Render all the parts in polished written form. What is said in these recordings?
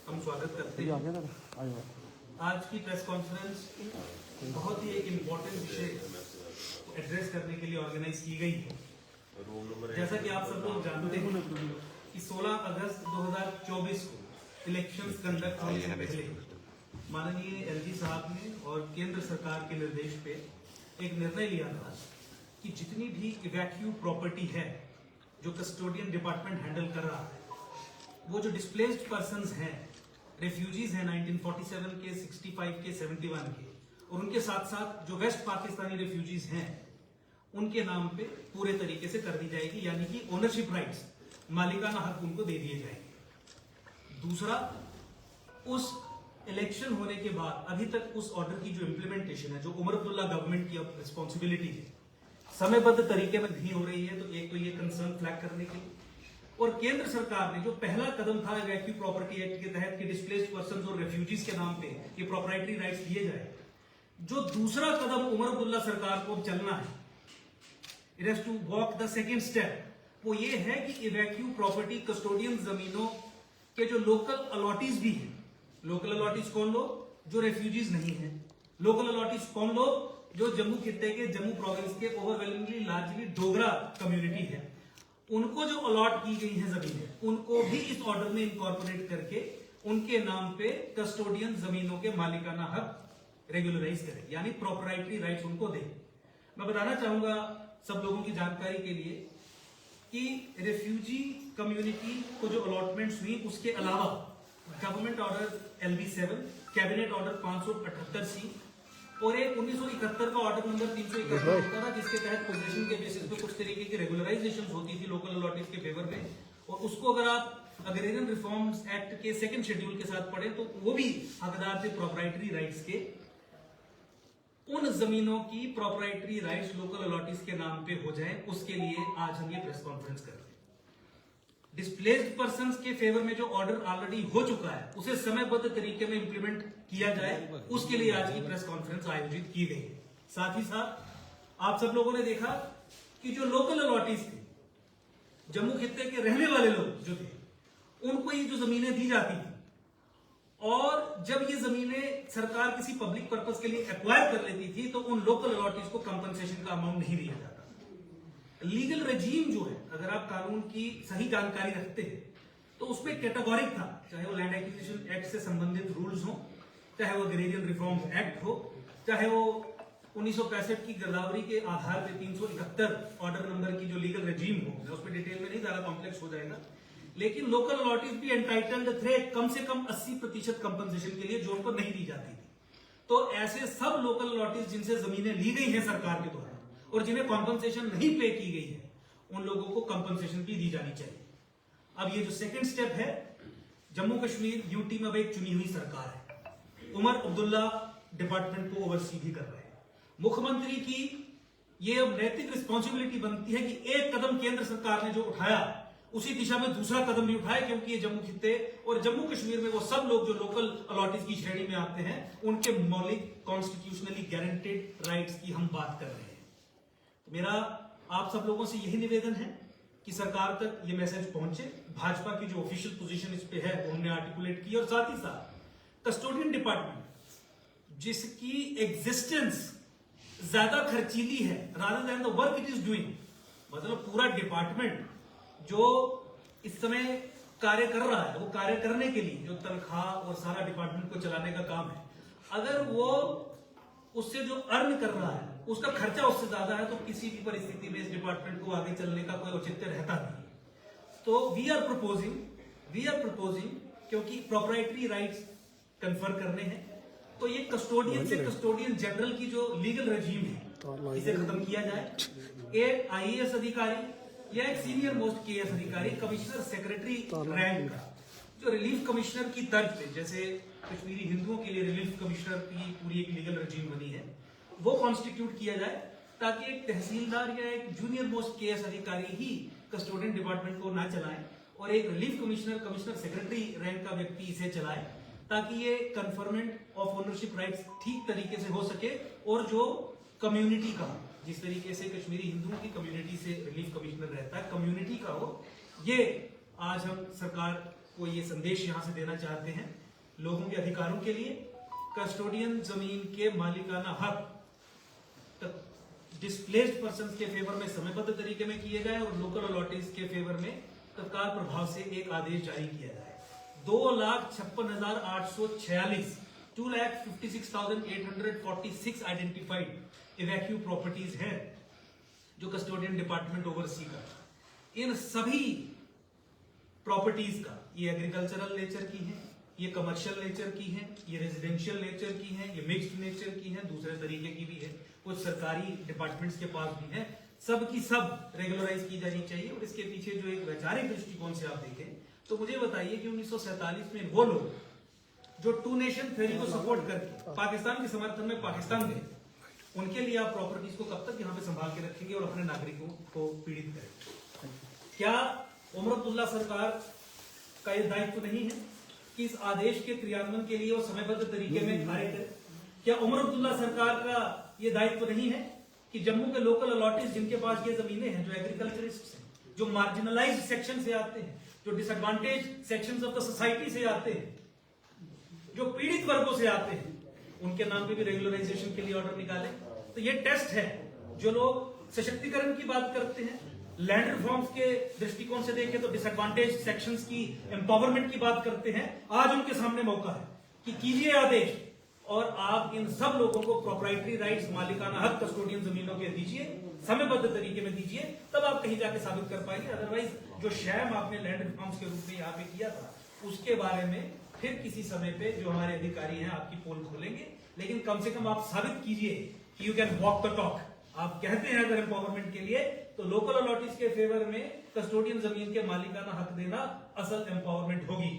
हम स्वागत करते हैं। आज की प्रेस कॉन्फ्रेंस बहुत ही एक इम्पोर्टेंट विषय एड्रेस करने के लिए ऑर्गेनाइज की गई है। जैसा कि आप सब लोग जानते हैं कि 16 अगस्त 2024 को इलेक्शंस कंडक्ट होने से पहले माननीय एलजी साहब ने और केंद्र सरकार के निर्देश पे एक निर्णय लिया था कि जितनी भी इवैक्यू प्रॉपर्टी है जो कस्टोडियन डिपार्टमेंट हैंडल कर रहा है, वो जो डिस्प्लेस्ड पर्संस हैं, रेफ्यूजीज हैं 1947 के, 65 के, 71 के, और उनके साथ साथ जो वेस्ट पाकिस्तानी रेफ्यूजीज हैं उनके नाम पे पूरे तरीके से कर दी जाएगी, यानी कि ओनरशिप राइट्स, मालिकाना हक उनको दे दिए जाएंगे। दूसरा, उस इलेक्शन होने के बाद अभी तक उस ऑर्डर की जो इम्प्लीमेंटेशन है, जो उमर अब्दुल्ला गवर्नमेंट की अब रिस्पॉन्सिबिलिटी है, समयबद्ध तरीके में नहीं हो रही है। तो एक तो ये कंसर्न फ्लैग करने के लिए, और केंद्र सरकार ने जो पहला कदम था इवैक्यू प्रॉपर्टी एक्ट के तहत कि डिस्प्लेस्ड पर्संस और रेफ्यूजीज के नाम पे ये प्रॉपर्टी राइट्स दिए जाए, जो दूसरा कदम उमर अब्दुल्ला सरकार को चलना है, it has to walk the second step, वो ये है कि इवैक्यू प्रॉपर्टी कस्टोडियन जमीनों के जो लोकल अलॉटीज भी हैं, लोकल अलॉटीज कौन लोग? जो रेफ्यूजीज नहीं है। लोकल अलॉटीज कौन लोग? जो जम्मू खित्ते के, जम्मू प्रोविंस के ओवरवेलमिंगली लार्जली डोगरा कम्युनिटी है, उनको जो अलॉट की गई है जमीनें, उनको भी इस ऑर्डर में इनकॉर्पोरेट करके उनके नाम पे कस्टोडियन जमीनों के मालिकाना हक रेगुलराइज करें, यानी प्रॉपर्टी राइट्स उनको दे। मैं बताना चाहूंगा सब लोगों की जानकारी के लिए कि रेफ्यूजी कम्युनिटी को जो अलॉटमेंट्स हुई, उसके अलावा government order LB7, cabinet order 578C और एक 1971 का ऑर्डर नंबर 371 होता था, जिसके तहत पोजीशन के बेसिस पे कुछ तरीके की रेगुलराइजेशन होती थी लोकल अलॉटीज के फेवर में। और उसको अगर आप अग्रेरियन रिफॉर्म्स एक्ट के सेकंड शेड्यूल के साथ पढ़े तो वो भी हकदार थे प्रॉपर्टी राइट्स के। उन जमीनों की प्रॉपर्टी राइट्स लोकल अलॉटीज के नाम पे हो जाए, उसके लिए आज हम ये प्रेस कॉन्फ्रेंस कर रहे हैं। डिस्प्लेस्ड पर्संस के फेवर में जो ऑर्डर ऑलरेडी हो चुका है, उसे समयबद्ध तरीके में इंप्लीमेंट किया जाए, उसके लिए आज की प्रेस कॉन्फ्रेंस आयोजित की गई है। साथ ही साथ आप सब लोगों ने देखा कि जो लोकल अलॉटीज थे, जम्मू खित्ते के रहने वाले लोग जो थे, उनको ये जो जमीनें दी जाती थी, और जब ये जमीनें सरकार किसी पब्लिक पर्पज के लिए एक्वायर कर लेती थी, तो उन लोकल अलॉटीज को कंपनसेशन का अमाउंट नहीं दिया जाता। लीगल रेजीम जो है, अगर आप कानून की सही जानकारी रखते हैं तो उसमें कैटेगोरिक था, चाहे वो लैंड एक्विजिशन एक्ट से संबंधित रूल्स हो, चाहे वो अग्रेरियन रिफॉर्म्स एक्ट हो, चाहे वो 1965 की गिरदावरी के आधार पे 371 ऑर्डर नंबर की जो लीगल रेजीम हो। मैं उसमें डिटेल में नहीं, ज्यादा कॉम्प्लेक्स हो जाएगा, लेकिन लोकल अलॉटीज भी एंटाइटल्ड थे कम से कम 80% कंपनसेशन के लिए, जो उनको नहीं दी जाती थी। तो ऐसे सब लोकल अलॉटीज जिनसे जमीनें ली गई हैं सरकार के द्वारा और जिन्हें कॉम्पनसेशन नहीं पे की गई है, उन लोगों को कॉम्पनसेशन भी दी जानी चाहिए। अब ये जो सेकंड स्टेप है, जम्मू कश्मीर यूटी में अब एक चुनी हुई सरकार है, उमर अब्दुल्ला डिपार्टमेंट को ओवरसी भी कर रहे हैं। मुख्यमंत्री की ये अब नैतिक रिस्पॉन्सिबिलिटी बनती है कि एक कदम केंद्र सरकार ने जो उठाया, उसी दिशा में दूसरा कदम भी उठाए, क्योंकि ये जम्मू खित्ते और जम्मू कश्मीर में वो सब लोग जो लोकल अलॉटीज की श्रेणी में आते हैं, उनके मौलिक कॉन्स्टिट्यूशनली गारंटेड राइट्स की हम बात कर रहे हैं। मेरा आप सब लोगों से यही निवेदन है कि सरकार तक ये मैसेज पहुंचे। भाजपा की जो ऑफिशियल पोजीशन इस पे है वो हमने आर्टिकुलेट की, और साथ ही साथ कस्टोडियन डिपार्टमेंट जिसकी एग्जिस्टेंस ज्यादा खर्चीली है rather than the work it is doing, मतलब पूरा डिपार्टमेंट जो इस समय कार्य कर रहा है, वो कार्य करने के लिए जो तनख्वाह और सारा डिपार्टमेंट को चलाने का काम है, अगर वो उससे जो अर्न कर रहा है उसका खर्चा उससे ज्यादा है, तो किसी भी परिस्थिति में इस डिपार्टमेंट को आगे चलने का कोई औचित्य रहता नहीं। तो वी आर प्रपोजिंग क्योंकि प्रॉपर्टी राइट्स कन्फर करने हैं, तो ये कस्टोडियन से कस्टोडियन जनरल की जो लीगल रेजीम है, इसे खत्म किया जाए। एक IAS अधिकारी या एक सीनियर मोस्ट KS अधिकारी, कमिश्नर सेक्रेटरी रैंक का, जो रिलीफ कमिश्नर की तर्ज पे, जैसे कश्मीरी हिंदुओं के लिए रिलीफ कमिश्नर की पूरी एक लीगल रेजीम बनी है, वो कॉन्स्टिट्यूट किया जाए, ताकि एक तहसीलदार या एक जूनियर मोस्ट KS अधिकारी ही कस्टोडियन डिपार्टमेंट को ना चलाएं और एक रिलीफ कमिश्नर सेक्रेटरी रैंक का व्यक्ति इसे चलाए, ताकि ये कन्फर्मेंट ऑफ ओनरशिप राइट्स ठीक तरीके से हो सके, और जो कम्युनिटी का, जिस तरीके से कश्मीरी हिंदुओं की कम्युनिटी से रिलीफ कमिश्नर रहता है, कम्युनिटी का हो, ये आज हम सरकार वो ये संदेश यहाँ से देना चाहते हैं लोगों के अधिकारों के लिए। कस्टोडियन जमीन के मालिकाना हक डिस्प्लेस्ड पर्संस के फेवर में समयबद्ध तरीके में किए जाए और लोकल अलॉटीज के फेवर में तत्काल प्रभाव से एक आदेश जारी किया जाए। 2,56,846 2,56,846 आइडेंटिफाइड इवैक्यू प्रॉपर्टीज हैं जो कस्टोडियन डिपार्टमेंट ओवरसी कर। इन सभी प्रॉपर्टीज का ये एग्रीकल्चरल नेचर की हैं, ये कमर्शियल नेचर की हैं, ये रेजिडेंशियल नेचर की हैं, ये मिक्स्ड नेचर की हैं, दूसरे तरीके की भी है, कुछ सरकारी डिपार्टमेंट्स के पास भी हैं। सब की सब रेगुलराइज की जानी चाहिए। और इसके पीछे जो एक वैचारिक दृष्टिकोण से आप देखें तो मुझे बताइए कि 1947 में वो लोग जो टू नेशन थ्योरी को सपोर्ट करके पाकिस्तान के समर्थन में पाकिस्तान गए, उनके लिए आप प्रॉपर्टीज को कब तक यहाँ पे संभाल के रखेंगे और अपने नागरिकों को पीड़ित करेंगे? क्या उमर अब्दुल्ला सरकार का यह दायित्व नहीं है कि इस आदेश के क्रियान्वयन के लिए वो समयबद्ध तरीके में कार्य करे? क्या उमर अब्दुल्ला सरकार का यह दायित्व नहीं है कि जम्मू के लोकल अलॉटीज जिनके पास ये जमीनें हैं, जो एग्रीकल्चरिस्ट हैं, जो मार्जिनलाइज्ड सेक्शन से आते हैं, जो disadvantage sections of the society से आते हैं, जो पीड़ित वर्गों से आते हैं, उनके नाम पे भी रेगुलराइजेशन के लिए ऑर्डर निकाले? तो ये टेस्ट है। जो लोग सशक्तिकरण की बात करते हैं, लैंड रिफॉर्म्स के दृष्टिकोण से देखें तो डिसएडवांटेज सेक्शंस की एम्पावरमेंट की बात करते हैं, आज उनके सामने मौका है कि कीजिए आदेश और आप इन सब लोगों को प्रोप्राइटरी राइट्स, मालिकाना हक कस्टोडियन जमीनों के दीजिए, समयबद्ध तरीके में दीजिए, तब आप कहीं जाके साबित कर पाएंगे। अदरवाइज जो शैम आपने लैंड रिफॉर्म्स के रूप में यहाँ पे किया था, उसके बारे में फिर किसी समय पे जो हमारे अधिकारी हैं आपकी पोल खोलेंगे, लेकिन कम से कम आप साबित कीजिए कि you can walk the talk. आप कहते हैं अगर एम्पावरमेंट के लिए, तो लोकल अलॉटीज के फेवर में कस्टोडियन जमीन के मालिकाना हक देना असल एम्पावरमेंट होगी।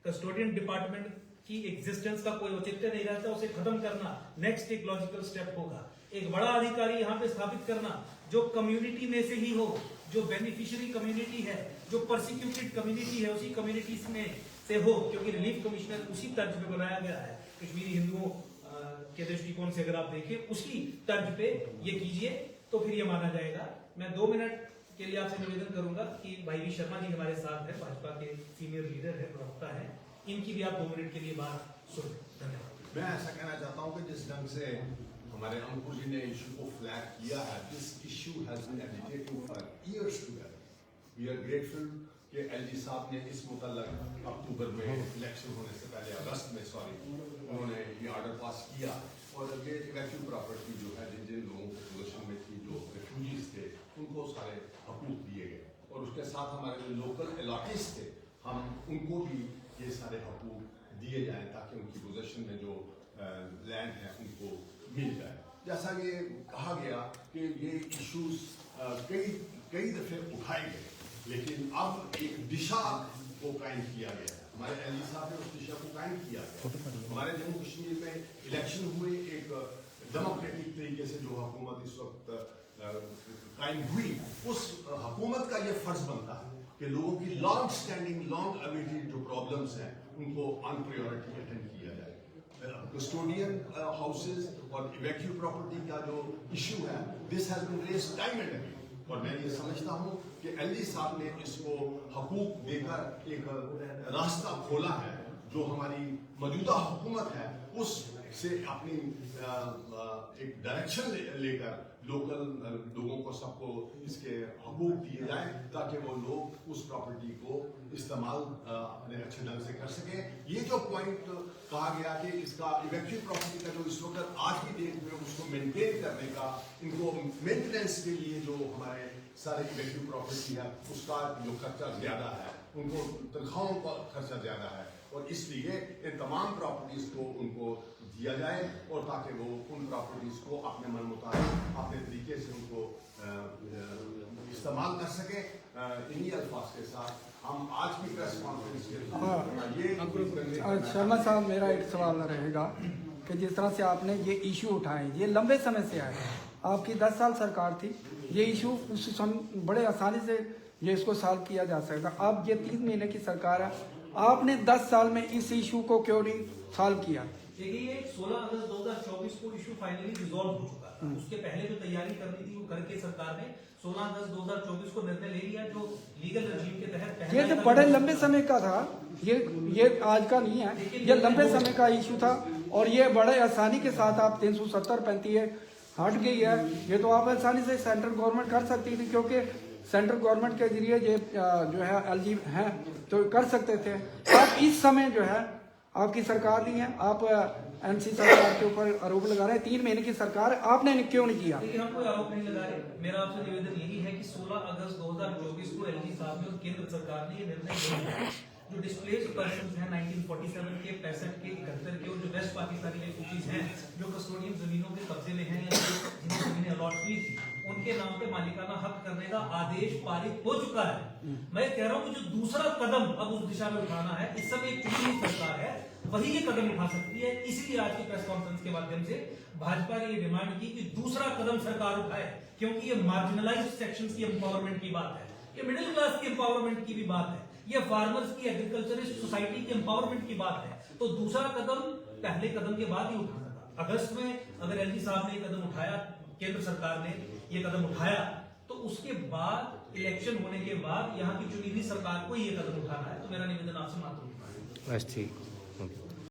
कस्टोडियन डिपार्टमेंट की एग्जिस्टेंस का कोई औचित्य नहीं रहता, उसे खत्म करना नेक्स्ट एक लॉजिकल स्टेप होगा। एक बड़ा अधिकारी यहाँ पे स्थापित करना जो कम्युनिटी में से ही हो, जो बेनिफिशियरी कम्युनिटी है, जो परसिक्यूटेड कम्युनिटी है, उसी कम्युनिटीज में से हो, क्योंकि रिलीफ कमिश्नर उसी तर्ज पे बनाया गया है। कश्मीरी हिंदुओं के दृष्टिकोण से अगर आप देखें उसी तर्ज पे ये कीजिए तो फिर ये माना जाएगा। मैं 2 मिनट के लिए आपसे निवेदन करूंगा कि भाई वी शर्मा जी हमारे साथ है, भाजपा के सीनियर लीडर है, प्रवक्ता है, इनकी भी आप 2 मिनट के लिए बात सुन। धन्यवाद। मैं ऐसा कहना चाहता हूं कि जिस ढंग से हमारे अंकुर जी ने इशू को फ्लैग किया है, this issue has been agitating for years together. We are grateful कि एलजी साहब ने इस मुतल्लक अक्टूबर में इलेक्शन होने से पहले, अगस्त में सॉरी, उन्होंने ये ऑर्डर पास किया और ये इवैक्यू प्रॉपर्टी जो है जिन जिन लोगों की पोजीशन में थी, जो रेफ्यूजीज थे, उनको सारे हकूक दिए गए और उसके साथ हमारे जो लोकल अलॉटीज थे, हम उनको भी ये सारे हकूक दिए जाएं ताकि उनकी पोजीशन में जो लैंड है उनको मिल जाए। जैसा ये कहा गया कि ये इश्यूज कई दफे उठाए गए, लेकिन अब एक दिशा को कायम किया गया है। हमारे एलजी साहब ने उस दिशा को कायम किया गया। हमारे जम्मू कश्मीर में इलेक्शन हुए, एक डेमोक्रेटिक तरीके से जो हुकूमत इस वक्त कायम हुई, उस हुकूमत का ये फर्ज बनता है कि लोगों की लॉन्ग स्टैंडिंग, लॉन्ग अवेटेड जो प्रॉब्लम्स हैं उनको ऑन प्रायोरिटी अटेंड किया जाए। कस्टोडियन हाउसेज और इवैक्यू प्रॉपर्टी का जो इशू है, this has been raised time and again, और मैं ये समझता हूँ कि एलजी साहब ने इसको हकूक देकर एक रास्ता खोला है। जो हमारी मौजूदा हुकूमत है उससे अपनी एक डायरेक्शन लेकर लोकल लोगों को सबको इसके हकूक दिए जाए ताकि वो लोग उस प्रॉपर्टी को इस्तेमाल अपने अच्छे ढंग से कर सके। ये जो पॉइंट कहा गया कि इसका इवैक्यू प्रॉपर्टी का जो इस वक्त आज की डेट में उसको मेंटेन करने का, इनको मेंटेनेंस के लिए जो हमारे सारे इवैक्यू प्रॉपर्टी है उसका जो खर्चा ज्यादा है, उनको तनख्वाहों का खर्चा ज्यादा है, और इसलिए इन तमाम प्रॉपर्टीज को उनको दिया जाए और ताकि वो उन प्रॉपर्टीज को अपने मन मुताबिक अपने तरीके से उनको इस्तेमाल कर सके। इन्हीं अल्फाज के साथ हम आज की प्रेस कॉन्फ्रेंस के शर्मा साहब, मेरा एक सवाल रहेगा कि जिस तरह से आपने ये इशू उठाए, ये लंबे समय से आए, आपकी 10 साल सरकार थी, ये इशू उस समय बड़े आसानी से ये इसको सॉल्व किया जा सकता। अब ये 3 महीने की सरकार है, आपने 10 साल में इस इशू को क्यों नहीं सॉल्व किया? देखिए ये 16 अगस्त 2024 को इशू फाइनली रिजॉल्व हो चुका था। उसके पहले जो तैयारी करनी थी वो करके सरकार ने 16 अगस्त 2024 को निर्णय ले लिया, जो लीगल रजीम के तहत ये तो बड़े लंबे समय का था, ये आज का नहीं है, ये लंबे समय का इशू था और ये बड़े आसानी के साथ आप 370-35 हट गई है। ये तो आप आसानी से सेंट्रल गवर्नमेंट कर सकती थी, क्योंकि सेंट्रल गवर्नमेंट के जरिए ये जो है एलजी हैं तो कर सकते थे। आप इस समय जो है आपकी सरकार नहीं है, आप एनसी सरकार के ऊपर आरोप लगा रहे हैं। 3 महीने की सरकार, आपने क्यों नहीं किया? देखिए हम कोई आरोप नहीं लगा रहे। मेरा आपसे निवेदन यही है कि 16 अगस्त 2024 को एलजी साहब ने और केंद्र सरकार ने ये निर्णय लिया जो डिस्प्लेस्ड पर्सन्स हैं 1947 के 65 के 71 के और जो वेस्ट पाकिस्तानी रिफ्यूजीज हैं जो कस्टोडियन जमीनों के कब्जे में हैं या जिन्हें जमीनें अलॉट हुई थी, उनके नाम पे मालिकाना हक करने का आदेश पारित हो चुका है। मैं कह रहा हूं कि जो दूसरा कदम अब उस दिशा में उठाना है, इस समय एक चुनी हुई सरकार है, वही ये कदम उठा सकती है। इसलिए आज की प्रेस कॉन्फ्रेंस के माध्यम से भाजपा ने ये डिमांड की कि दूसरा कदम सरकार उठाए, क्योंकि ये मार्जिनलाइज्ड सेक्शंस की एम्पावरमेंट की बात है, ये मिडिल क्लास की एम्पावरमेंट की भी बात है, ये फार्मर्स की, एग्रीकल्चरिस्ट सोसाइटी की एम्पावरमेंट की बात है। तो दूसरा कदम पहले कदम के बाद ही उठाना था। अगस्त में अगर एलजी साहब ने ये कदम उठाया, केंद्र सरकार ने ये कदम उठाया, तो उसके बाद इलेक्शन होने के बाद यहाँ की चुनी हुई सरकार को ये कदम उठाना है। तो मेरा निवेदन आपसे मात्र बस ठीक।